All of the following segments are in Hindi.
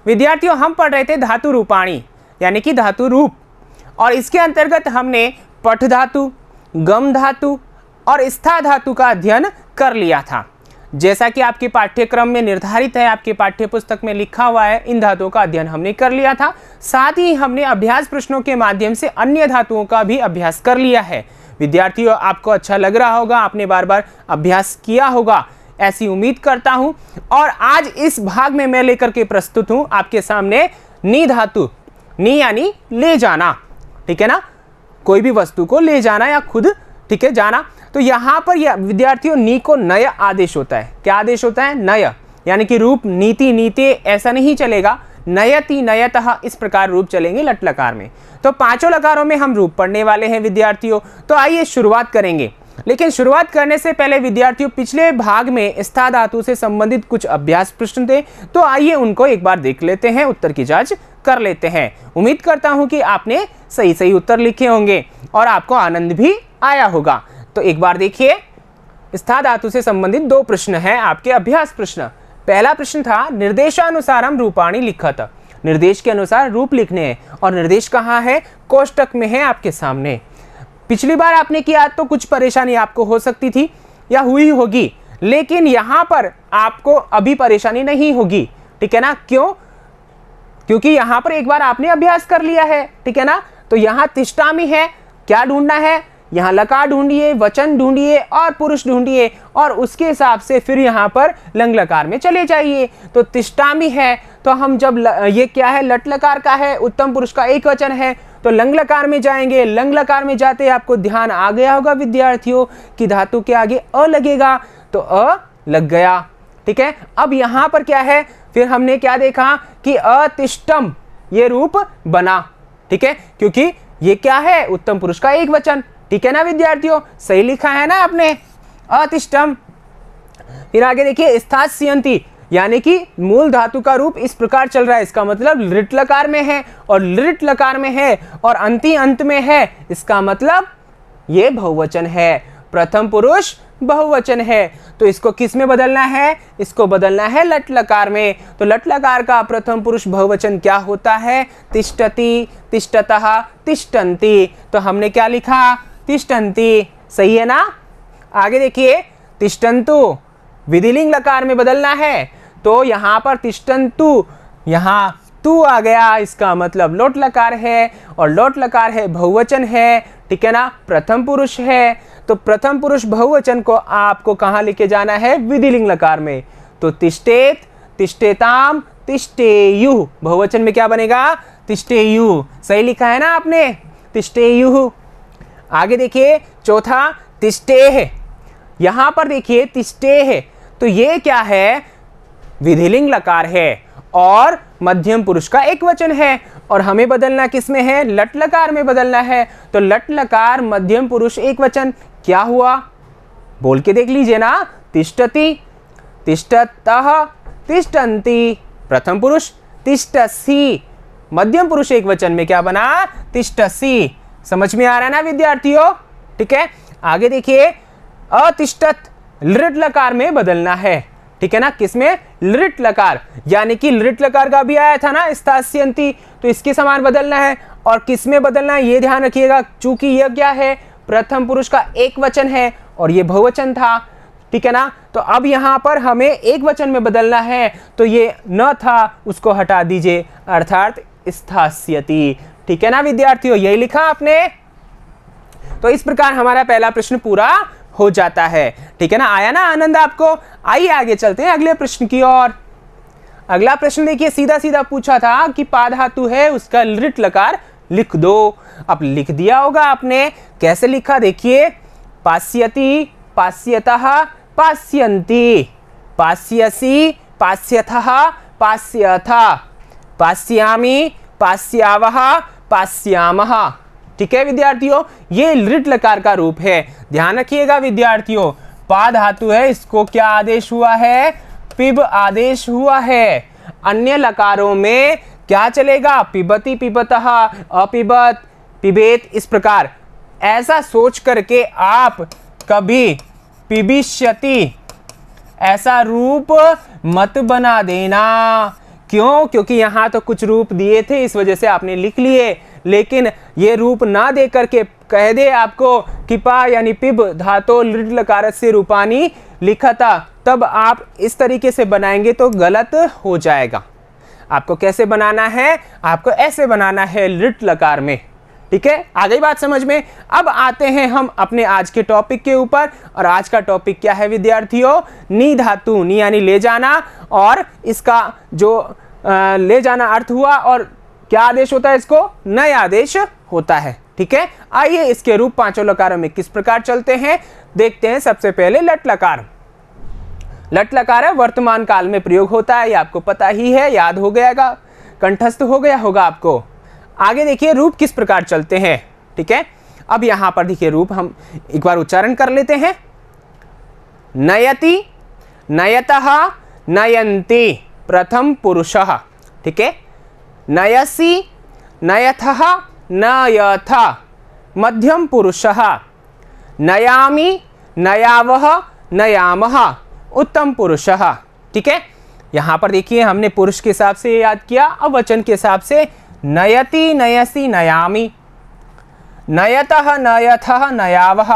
विद्यार्थियों हम पढ़ रहे थे धातु रूपाणी यानी कि धातु रूप, और इसके अंतर्गत हमने पठ धातु, गम धातु और स्था धातु का अध्ययन कर लिया था। जैसा कि आपके पाठ्यक्रम में निर्धारित है, आपके पाठ्य पुस्तक में लिखा हुआ है, इन धातुओं का अध्ययन हमने कर लिया था। साथ ही हमने अभ्यास प्रश्नों के माध्यम से अन्य धातुओं का भी अभ्यास कर लिया है। विद्यार्थियों आपको अच्छा लग रहा होगा, आपने बार बार अभ्यास किया होगा, ऐसी उम्मीद करता हूं। और आज इस भाग में मैं लेकर के प्रस्तुत हूं आपके सामने नी धातु। नी यानी ले जाना, ठीक है ना, कोई भी वस्तु को ले जाना या खुद, ठीक है, जाना। तो यहाँ पर यह विद्यार्थियों नी को नय आदेश होता है। क्या आदेश होता है? नय, यानी कि रूप नीति नीते ऐसा नहीं चलेगा, नयति नयतः इस प्रकार रूप चलेंगे लट लकार में। तो पांचों लकारों में हम रूप पढ़ने वाले हैं विद्यार्थियों। तो आइए शुरुआत करेंगे, लेकिन शुरुआत करने से पहले विद्यार्थियों पिछले भाग में स्था धातु से संबंधित कुछ अभ्यास प्रश्न थे, तो आइए उनको एक बार देख लेते हैं, उत्तर की जांच कर लेते हैं। उम्मीद करता हूं कि आपने सही सही उत्तर लिखे होंगे और आपको आनंद भी आया होगा। तो एक बार देखिए, स्था धातु से संबंधित दो प्रश्न हैं आपके अभ्यास प्रश्न। पहला प्रश्न था निर्देशानुसारम रूपाणी लिखत। निर्देश के अनुसार रूप लिखने हैं, और निर्देश कहाँ है? कोष्टक में है आपके सामने। पिछली बार आपने किया तो कुछ परेशानी आपको हो सकती थी या हुई होगी, लेकिन यहाँ पर आपको अभी परेशानी नहीं होगी, ठीक है ना। क्यों? क्योंकि यहाँ पर एक बार आपने अभ्यास कर लिया है, ठीक है ना। तो यहाँ तिष्ठामि है, क्या ढूंढना है? यहाँ लकार ढूंढिए, वचन ढूंढिए और पुरुष ढूंढिए, और उसके हिसाब से फिर यहाँ पर लंग लकार में चले जाइए। तो तिष्ठामि है, तो हम जब ये क्या है? लट लकार का है, उत्तम पुरुष का एक वचन है, तो लंग लकार में जाएंगे। लंग लकार में जाते आपको ध्यान आ गया होगा विद्यार्थियों कि धातु के आगे अ लगेगा, तो अ लग गया, ठीक है। अब यहाँ पर क्या है? फिर हमने क्या देखा कि अतिष्ठम ये रूप बना, ठीक है, क्योंकि ये क्या है? उत्तम पुरुष का एक वचन, ठीक है ना विद्यार्थियों। सही लिखा है ना आपने? अतिष्ठम। फिर आगे देखिए स्थास्यन्ति, यानी कि मूल धातु का रूप इस प्रकार चल रहा है, इसका मतलब लिट लकार में है, और लिट लकार में है और अंति अंत में है, इसका मतलब ये बहुवचन है, प्रथम पुरुष बहुवचन है। तो इसको किस में बदलना है? इसको बदलना है लट लकार में। तो लट लकार का प्रथम पुरुष बहुवचन क्या होता है? तिष्ठति, तिष्ठतः, तिष्ठन्ति। तो हमने क्या लिखा? तिष्ठन्ति, सही है ना। आगे देखिए तिष्ठन्तु विधिलिंग लकार में बदलना है, तो यहाँ पर तिष्ठन्तु, यहाँ तू आ गया, इसका मतलब लोट लकार है, और लोट लकार है बहुवचन है, ठीक है ना, प्रथम पुरुष है। तो प्रथम पुरुष बहुवचन को आपको कहाँ लेके जाना है? विधिलिंग लकार में। तो तिष्ठेत, तिष्ठेताम, तिष्ठेयुः, बहुवचन में क्या बनेगा? तिष्ठेयुः। सही लिखा है ना आपने? तिष्ठेयुः। आगे देखिए चौथा तिष्ठेः, यहां पर देखिए तिष्ठेः, तो ये क्या है? विधिलिंग लकार है और मध्यम पुरुष का एक वचन है, और हमें बदलना किस में है? लट लकार में बदलना है। तो लट लकार मध्यम पुरुष एक वचन, क्या हुआ? बोल के देख लीजिए ना। तिष्ठति, तिष्ठतः, तिष्ठन्ति, प्रथम पुरुष। तिष्ठसि, मध्यम पुरुष एक वचन में क्या बना? तिष्ठसि। समझ में आ रहा है ना विद्यार्थियों? ठीक है। आगे देखिए अतिष्ठत लृट लकार में बदलना है, ठीक है ना। किसमें? लृट लकार, यानी कि लृट लकार का भी आया था ना स्थास्यन्ति, तो इसके समान बदलना है। और किसमें बदलना है ये ध्यान रखिएगा, चूंकि यह क्या है? प्रथम पुरुष का एक वचन है और ये बहुवचन था, ठीक है ना। तो अब यहाँ पर हमें एक वचन में बदलना है, तो ये न था उसको हटा दीजिए, अर्थात स्थास्यति, ठीक है ना विद्यार्थियों। यही लिखा आपने। तो इस प्रकार हमारा पहला प्रश्न पूरा हो जाता है, ठीक है ना। आया ना आनंद आपको? आइए आगे चलते हैं अगले प्रश्न की ओर। अगला प्रश्न देखिए, सीधा सीधा पूछा था कि पा धातु है उसका लृट लकार लिख दो। अब लिख दिया होगा आपने, कैसे लिखा देखिए, पास्यति, पास्यतः, पास्यन्ति, पास्यसि, पास्यथः, पास्यथा, पास्यामि, पास्यावः, पास्यामः, ठीक है विद्यार्थियों। ये लृट लकार का रूप है, ध्यान रखिएगा विद्यार्थियों। पा धातु है, इसको क्या आदेश हुआ है? पिब आदेश हुआ है। अन्य लकारों में क्या चलेगा? पिबति, पिबतः, अपिबत, पिबेत, इस प्रकार। ऐसा सोच करके आप कभी पिबिष्यति ऐसा रूप मत बना देना क्यों? क्योंकि यहाँ तो कुछ रूप दिए थे, इस वजह से आपने लिख लिए। लेकिन ये रूप ना दे करके कह दे आपको कि पा यानी पिब धातो लृट लकारस्य रूपानी लिखा था, तब आप इस तरीके से बनाएंगे तो गलत हो जाएगा। आपको कैसे बनाना है? आपको ऐसे बनाना है लृट लकार में। ठीक है, आ गई बात समझ में? अब आते हैं हम अपने आज के टॉपिक के ऊपर। और आज का टॉपिक क्या है विद्यार्थियों? नी धातु, नी यानी ले जाना, और इसका जो ले जाना अर्थ हुआ, और क्या आदेश होता है इसको? नए आदेश होता है। ठीक है, आइए इसके रूप पांचों लकारों में किस प्रकार चलते हैं देखते हैं। सबसे पहले लट लकार। लट लकार है वर्तमान काल में प्रयोग होता है, ये आपको पता ही है, याद हो गयागा, कंठस्थ हो गया होगा आपको। आगे देखिए रूप किस प्रकार चलते हैं। ठीक है, अब यहां पर देखिए रूप हम एक बार उच्चारण कर लेते हैं। नयति, नयतः, नयन्ति, प्रथम पुरुषः। ठीक है, नयसि, नयथः, नयथ, मध्यम पुरुषः। नयामि, नयावः, नयामः, उत्तम पुरुषः। ठीक है, यहां पर देखिए हमने पुरुष के हिसाब से याद किया, अब वचन के हिसाब से नयति, नयसि, नयामि, नयतः, नयथः, नयावः,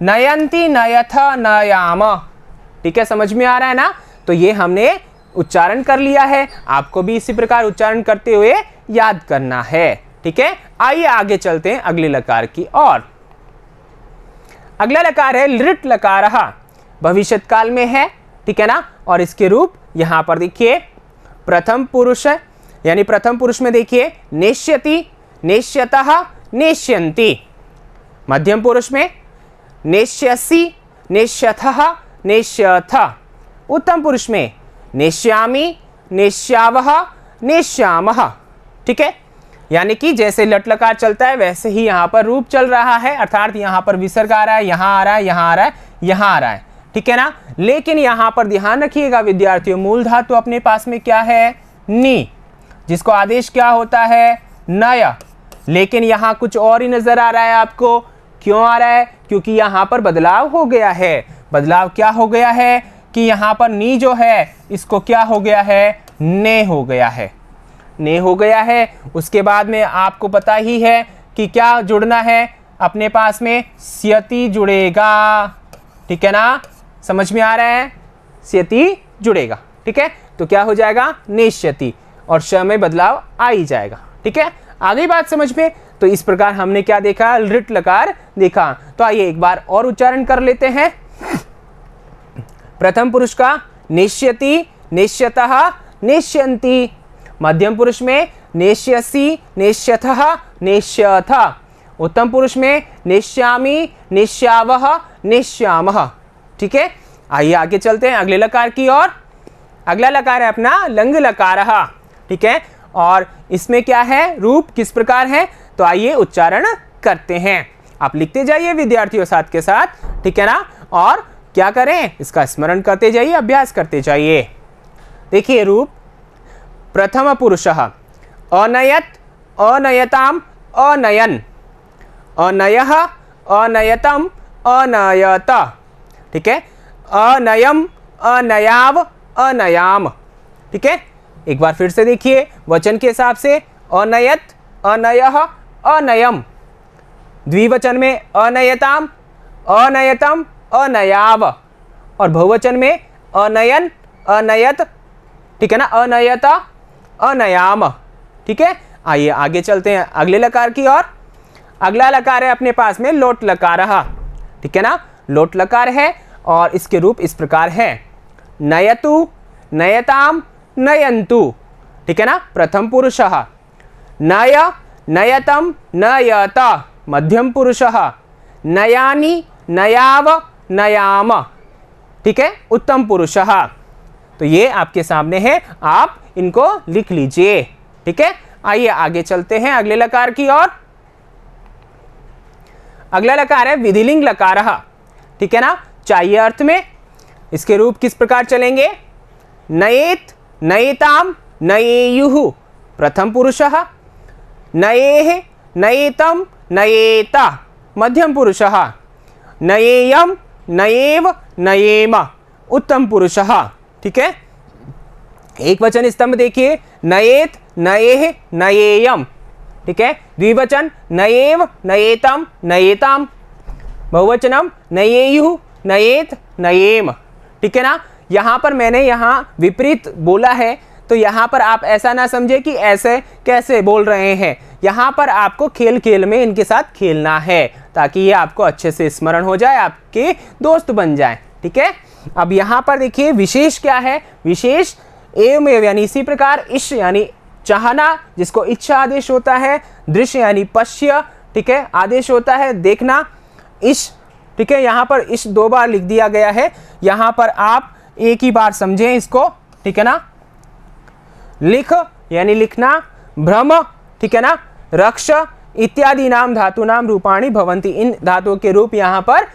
नयन्ति, नयथ, नयाम। ठीक है, समझ में आ रहा है ना? तो ये हमने उच्चारण कर लिया है, आपको भी इसी प्रकार उच्चारण करते हुए याद करना है। ठीक है, आइए आगे चलते हैं अगले लकार की ओर। अगला लकार है लृट लकारः, भविष्यत काल में है। ठीक है ना, और इसके रूप यहां पर देखिए प्रथम पुरुष है, यानी प्रथम पुरुष में देखिए नेष्यति, नेष्यतः, नेष्यन्ति। मध्यम पुरुष में नेष्यसि, नेष्यथः, नेष्यथ। उत्तम पुरुष में नेष्यामि, नेष्यावः, नेष्यामः। ठीक है, यानी कि जैसे लट लकार चलता है वैसे ही यहाँ पर रूप चल रहा है, अर्थात यहाँ पर विसर्ग आ रहा है, यहाँ आ रहा है, यहाँ आ रहा है, यहाँ आ रहा है। ठीक है ना, लेकिन यहाँ पर ध्यान रखिएगा विद्यार्थियों, मूल धातु अपने पास में क्या है? नी, जिसको आदेश क्या होता है? नय। लेकिन यहाँ कुछ और ही नजर आ रहा है आपको। क्यों आ रहा है? क्योंकि यहाँ पर बदलाव हो गया है। बदलाव क्या हो गया है कि यहाँ पर नी जो है इसको क्या हो गया है? ने हो गया है, ने हो गया है। उसके बाद में आपको पता ही है कि क्या जुड़ना है अपने पास में? स्यति जुड़ेगा। ठीक है ना, समझ में आ रहा है? स्यति जुड़ेगा। ठीक है, तो क्या हो जाएगा? नेष्यति, और श में बदलाव आ ही जाएगा। ठीक है, आ गई बात समझ में? तो इस प्रकार हमने क्या देखा? लृट लकार देखा। तो आइए एक बार और उच्चारण कर लेते हैं। प्रथम पुरुष का नेष्यति, नेष्यतः, नेष्यन्ति। मध्यम पुरुष में नेष्यसि, नेष्यथः, नेष्यथ। उत्तम पुरुष में नेष्यामि, नेष्यावः, नेष्यामः। ठीक है, आइए आगे चलते हैं अगले लकार की ओर। अगला लकार है अपना लंग लकारः। ठीक है, और इसमें क्या है? रूप किस प्रकार है? तो आइए उच्चारण करते हैं। आप लिखते जाइए विद्यार्थियों साथ के साथ। ठीक है ना, और क्या करें? इसका स्मरण करते जाइए, अभ्यास करते जाइए। देखिए रूप प्रथम पुरुषः अनयत, अनयताम, अनयन, अनयः, अनयतम, अनयत। ठीक है, अनयम, अनयाव, अनयाम। ठीक है, एक बार फिर से देखिए वचन के हिसाब से अनयत, अनयः, अनयम। द्विवचन में अनयताम, अनयतम, अनयाव, और बहुवचन में अनयन, अनयत। ठीक है ना, अनयत, अनयाम। ठीक है, आइए आगे चलते हैं अगले लकार की ओर। अगला लकार है अपने पास में लोट लकारः। ठीक है ना, लोट लकार है, और इसके रूप इस प्रकार है नयतु, नयताम, नयन्तु। ठीक है ना, प्रथम पुरुषः नय, नयतम, नयत। मध्यम पुरुषः नयानि, नयाव, नयाम। ठीक है, उत्तम पुरुषः। तो ये आपके सामने है, आप इनको लिख लीजिए। ठीक है, आइए आगे चलते हैं अगले लकार की ओर। अगला लकार है विधिलिंग लकारः। ठीक है ना, चाहिए अर्थ में। इसके रूप किस प्रकार चलेंगे? नयेत, नयेताम, नयेयुः। प्रथम पुरुषः नयेः, नयेतम, नयेता। मध्यम पुरुषः नयेयम, नयेव, नयेम। उत्तम पुरुषः। ठीक है, एक वचन स्तंभ देखिए, नयेत, नयेह, नयेयम, ठीक है। द्विवचन नयेव, नयेतम, नयेताम। बहुवचनम नयेयुः, नयेत, नयेम, ठीक है ना। यहाँ पर मैंने यहाँ विपरीत बोला है, तो यहाँ पर आप ऐसा ना समझे कि ऐसे कैसे बोल रहे हैं। यहाँ पर आपको खेल खेल में इनके साथ खेलना है, ताकि ये आपको अच्छे से स्मरण हो जाए, आपके दोस्त बन जाए, ठीक है। अब यहाँ पर देखिए विशेष क्या है, विशेष एवमेव यानी इसी प्रकार, इश यानी चाहना जिसको इच्छा आदेश होता है, दृश्य यानी पश्य, ठीक है, आदेश होता है देखना, इश, ठीक है। यहाँ पर इश 2 बार लिख दिया गया है, यहाँ पर आप एक ही बार समझें इसको, ठीक है ना। लिख यानी लिखना, भ्रम, ठीक है ना, रक्ष इत्यादि नाम धातु नाम रूपाणी भवंती, इन धातुओं के रूप यहाँ पर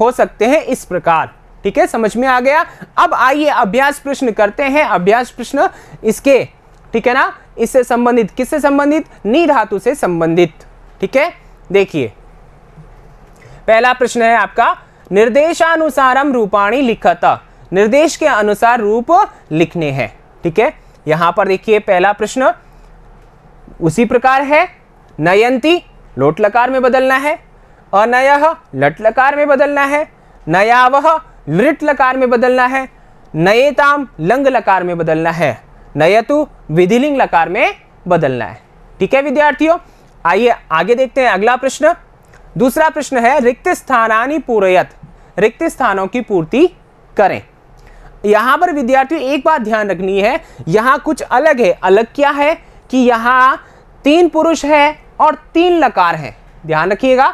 हो सकते हैं इस प्रकार, ठीक है। समझ में आ गया। अब आइए अभ्यास प्रश्न करते हैं। अभ्यास प्रश्न इसके, ठीक है ना, इससे संबंधित, किससे संबंधित, नी धातु से संबंधित, ठीक है। देखिए पहला प्रश्न है आपका, निर्देशानुसारम रूपाणी लिखत, निर्देश के अनुसार रूप लिखने हैं, ठीक है। यहां पर देखिए पहला प्रश्न उसी प्रकार है, नयंती लोट लकार में बदलना है, अनयः लट लकार में बदलना है, नयावह लृट लकार में बदलना है, नयेताम लंग लकार में बदलना है, नयतु विधिलिंग लकार में बदलना है, ठीक है विद्यार्थियों। आइए आगे देखते हैं अगला प्रश्न। दूसरा प्रश्न है, रिक्त स्थानानि पूरयत, रिक्त स्थानों की पूर्ति करें। यहां पर विद्यार्थियों एक बात ध्यान रखनी है, यहां कुछ अलग है। अलग क्या है कि यहां 3 पुरुष है और 3 लकार है। ध्यान रखिएगा,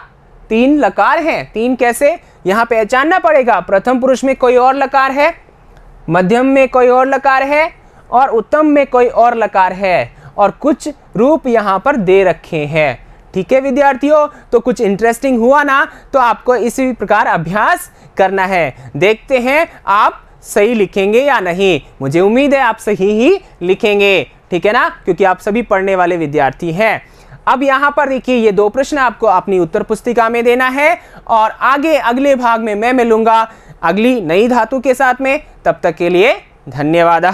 3 लकार हैं। 3 कैसे, यहां पहचानना पड़ेगा। प्रथम पुरुष में कोई और लकार है, मध्यम में कोई और लकार है और उत्तम में कोई और लकार है, और कुछ रूप यहां पर दे रखे हैं, ठीक है विद्यार्थियों। तो कुछ इंटरेस्टिंग हुआ ना, तो आपको इसी प्रकार अभ्यास करना है। देखते हैं आप सही लिखेंगे या नहीं। मुझे उम्मीद है आप सही ही लिखेंगे, ठीक है ना, क्योंकि आप सभी पढ़ने वाले विद्यार्थी हैं। अब यहाँ पर देखिए ये 2 प्रश्न आपको अपनी उत्तर पुस्तिका में देना है, और आगे अगले भाग में मैं मिलूंगा अगली नई धातु के साथ में। तब तक के लिए धन्यवाद।